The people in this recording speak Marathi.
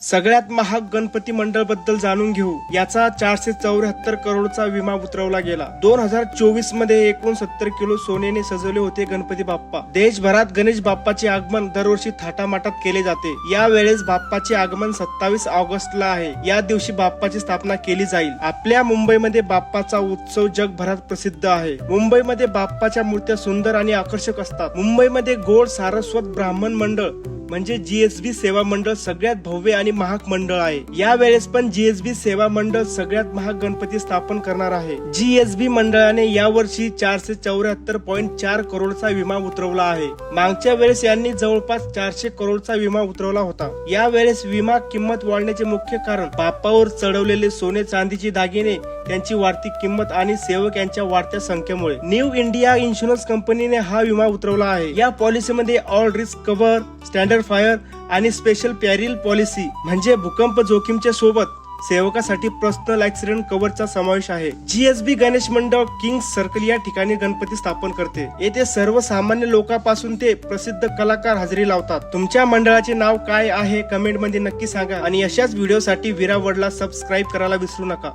सगळ्यात महाग गणपती मंडळ बद्दल जाणून घेऊ। याचा 474 करोडचा विमा उतरवला गेला। 2024 मध्ये 69 किलो सोन्याने सजवले होते गणपती बाप्पा। देशभरात गणेश बाप्पाचे आगमन दरवर्षी थाटामाटात केले जाते। या वेळेस बाप्पाचे आगमन 27 ऑगस्टला आहे। या दिवशी बाप्पाची स्थापना केली जाईल। आपल्या मुंबईमध्ये बाप्पाचा उत्सव जगभरात प्रसिद्ध आहे। मुंबईमध्ये बाप्पाच्या मूर्त्या सुंदर आणि आकर्षक असतात। मुंबईमध्ये गोड सारस्वत ब्राह्मण मंडळ म्हणजे जीएसबी सेवा मंडळ सगळ्यात भव्य आणि महाग मंडळ आहे। या वेळेस पण जीएसबी सेवा मंडळ सगळ्यात महाग गणपती स्थापन करणार आहे। जीएसबी मंडळाने यावर्षी 474.4 करोडचा विमा उतरवला आहे। मागच्या वेळेस यांनी जवळपास 400 करोडचा विमा उतरवला होता। या वेळेस विमा किंमत वाढण्याचे मुख्य कारण बाप्पावर चढवलेले सोने चांदीचे दागिने, त्यांची वाढती किंमत आणि सेवक यांच्या वाढत्या संख्येमुळे न्यू इंडिया इन्शुरन्स कंपनीने हा विमा उतरवला आहे। या पॉलिसीमध्ये all risk cover, standard fire आणि स्पेशल पॅरिल पॉलिसी म्हणजे भूकंप जोखीमच्या सोबत सेवकासाठी पर्सनल ऍक्सिडेंट कव्हरचा समावेश आहे। जीएसबी गणेश मंडळ किंग्स सर्कल या ठिकाणी गणपती स्थापन करते। येथे सर्वसामान्य लोकांपासून ते प्रसिद्ध कलाकार हजेरी लावतात। तुमच्या मंडळाचे नाव काय आहे कमेंट मध्ये नक्की सांगा आणि अशाच व्हिडिओसाठी विरा वर्ल्डला सबस्क्राईब करायला विसरू नका।